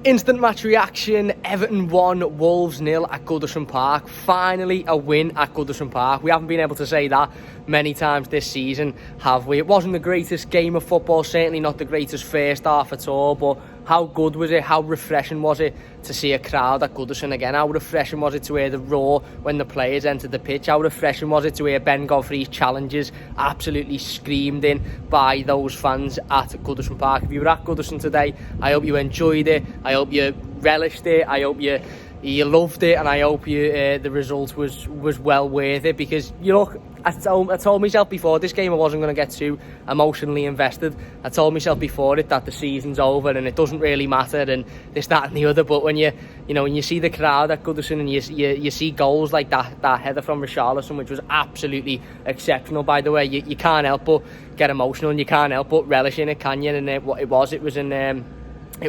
Instant match reaction, Everton 1, Wolves 0 at Goodison Park. Finally a win at Goodison Park. We haven't been able to say that many times this season, have we? It wasn't the greatest game of football, certainly not the greatest first half at all, but how good was it? How refreshing was it to see a crowd at Goodison again? How refreshing was it to hear the roar when the players entered the pitch? How refreshing was it to hear Ben Godfrey's challenges absolutely screamed in by those fans at Goodison Park? If you were at Goodison today, I hope you enjoyed it. I hope you relished it. I hope you loved it, and I hope you the result was well worth it, because you look, I told myself before this game I wasn't going to get too emotionally invested. I told myself before it that the season's over and it doesn't really matter and this, that and the other, but when you see the crowd at Goodison and you see goals like that header from Richarlison, which was absolutely exceptional, by the way, you can't help but get emotional and you can't help but relish in it, can you? And it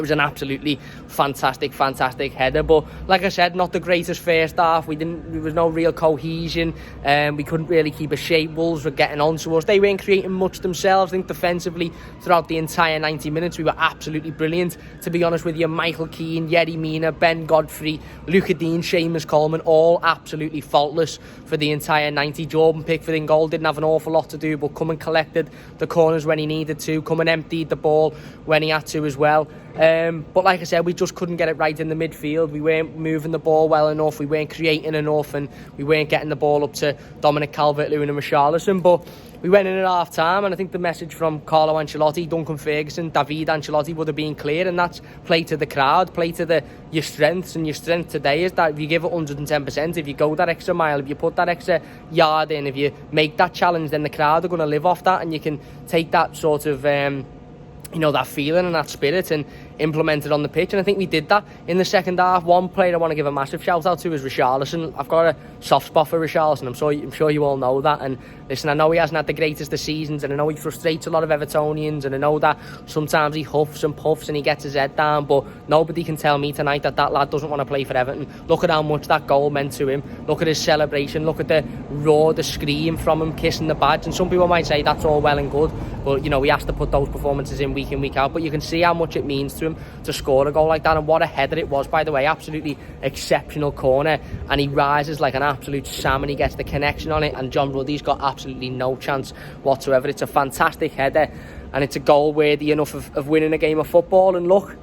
was an absolutely fantastic header. But like I said, not the greatest first half. There was no real cohesion. We couldn't really keep a shape. Wolves were getting on to us. They weren't creating much themselves. I think defensively throughout the entire 90 minutes we were absolutely brilliant. To be honest with you, Michael Keane, Yerry Mina, Ben Godfrey, Luca Dean, Seamus Coleman, all absolutely faultless for the entire 90. Jordan Pickford in goal didn't have an awful lot to do, but come and collected the corners when he needed to, come and emptied the ball when he had to as well. But like I said, we just couldn't get it right in the midfield. We weren't moving the ball well enough, we weren't creating enough, and we weren't getting the ball up to Dominic Calvert-Lewin and Richarlison. But we went in at half time, and I think the message from Carlo Ancelotti, Duncan Ferguson, David Ancelotti would have been clear, and that's play to the crowd, play to your strengths. And your strength today is that if you give it 110%, if you go that extra mile, if you put that extra yard in, if you make that challenge, then the crowd are going to live off that, and you can take that sort of that feeling and that spirit and implement it on the pitch. And I think we did that in the second half. One player I want to give a massive shout out to is Richarlison. I've got a soft spot for Richarlison. I'm sure you all know that. And listen, I know he hasn't had the greatest of seasons, and I know he frustrates a lot of Evertonians, and I know that sometimes he huffs and puffs and he gets his head down, but nobody can tell me tonight that lad doesn't want to play for Everton. Look at how much that goal meant to him. Look at his celebration. Look at the roar, the scream from him kissing the badge. And some people might say that's all well and good, but he has to put those performances in week out. But you can see how much it means to him to score a goal like that, and what a header it was, by the way. Absolutely exceptional corner, and he rises like an absolute salmon. He gets the connection on it, and John Ruddy's got absolutely no chance whatsoever. It's a fantastic header, and it's a goal worthy enough of winning a game of football. And look,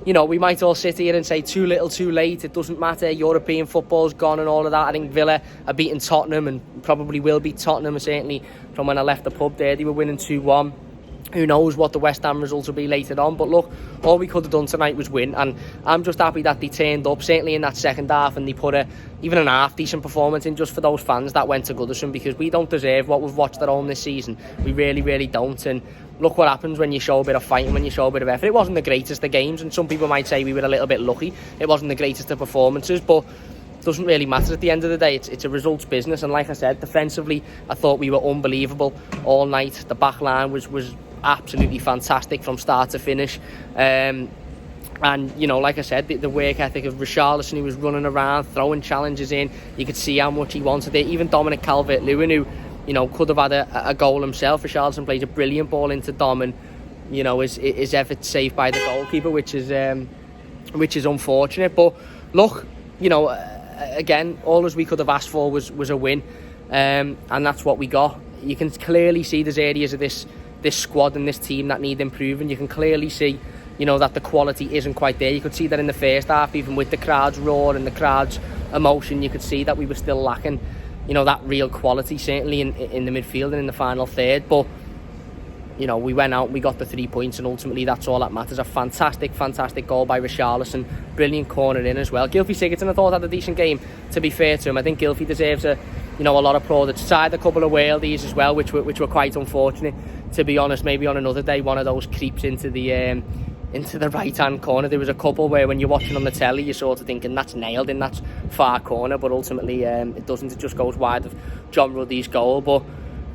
we might all sit here and say too little too late, it doesn't matter, European football's gone and all of that. I think Villa are beating Tottenham and probably will beat Tottenham, certainly from when I left the pub there. They were winning 2-1. Who knows what the West Ham results will be later on, but look, all we could have done tonight was win, and I'm just happy that they turned up, certainly in that second half, and they put even an half decent performance in just for those fans that went to Goodison, because we don't deserve what we've watched at home this season. We really don't. And look what happens when you show a bit of fight and when you show a bit of effort. It wasn't the greatest of games, and some people might say we were a little bit lucky. It wasn't the greatest of performances, but it doesn't really matter at the end of the day. It's a results business, and like I said, defensively I thought we were unbelievable all night. The back line was absolutely fantastic from start to finish, and like I said, the work ethic of Richarlison, he was running around throwing challenges in. You could see how much he wanted it. Even Dominic Calvert-Lewin, who could have had a goal himself. Richarlison plays a brilliant ball into Dom, and his effort saved by the goalkeeper, which is unfortunate. But look, again, all as we could have asked for was a win, and that's what we got. You can clearly see there's areas of this squad and this team that need improving. You can clearly see that the quality isn't quite there. You could see that in the first half, even with the crowd's roar and the crowd's emotion, you could see that we were still lacking that real quality, certainly in the midfield and in the final third. But we went out, we got the 3 points, and ultimately that's all that matters. A fantastic goal by Richarlison, brilliant corner in as well. Gylfi Sigurdsson, I thought, had a decent game, to be fair to him. I think Gylfi deserves a lot of plaudits. Tried a couple of worldies as well, which were quite unfortunate, to be honest. Maybe on another day one of those creeps into the right hand corner. There was a couple where when you're watching on the telly you're sort of thinking that's nailed in that far corner, but ultimately it doesn't. It just goes wide of John Ruddy's goal. But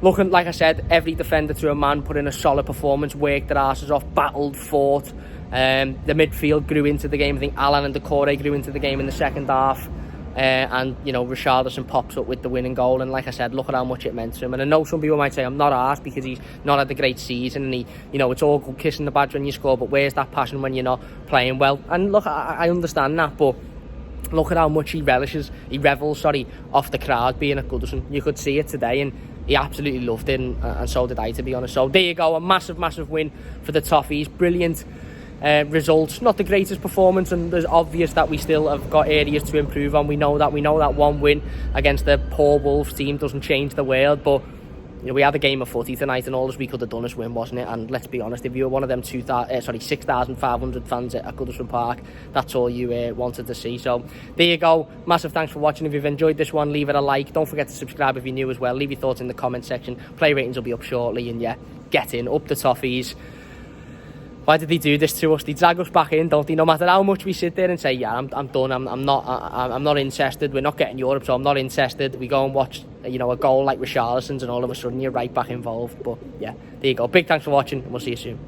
looking, like I said, every defender to a man put in a solid performance, worked their asses off, battled, fought. The midfield grew into the game. I think Alan and Decore grew into the game in the second half. and you know, Richarlison pops up with the winning goal, and like I said, look at how much it meant to him. And I know some people might say I'm not arsed because he's not had a great season, and he, you know, it's all good kissing the badge when you score, but where's that passion when you're not playing well? And look, I understand that, but look at how much he revels off the crowd being at Goodison. You could see it today, and he absolutely loved it, and so did I, to be honest. So there you go, a massive win for the Toffees. Brilliant results, not the greatest performance, and there's obvious that we still have got areas to improve on. We know that one win against the poor Wolves team doesn't change the world, but you know, we had a game of footy tonight, and all we could have done is win, wasn't it? And let's be honest, if you were one of them 6,500 fans at Goodison Park, that's all you wanted to see. So there you go, massive thanks for watching. If you've enjoyed this one, leave it a like. Don't forget to subscribe if you're new as well. Leave your thoughts in the comment section. Play ratings will be up shortly, and yeah, get in, up the Toffees. Why did they do this to us? They drag us back in, don't they? No matter how much we sit there and say, yeah, I'm done, I'm not interested, we're not getting Europe, so I'm not interested. We go and watch, you know, a goal like Richarlison's, and all of a sudden you're right back involved. But yeah, there you go. Big thanks for watching, and we'll see you soon.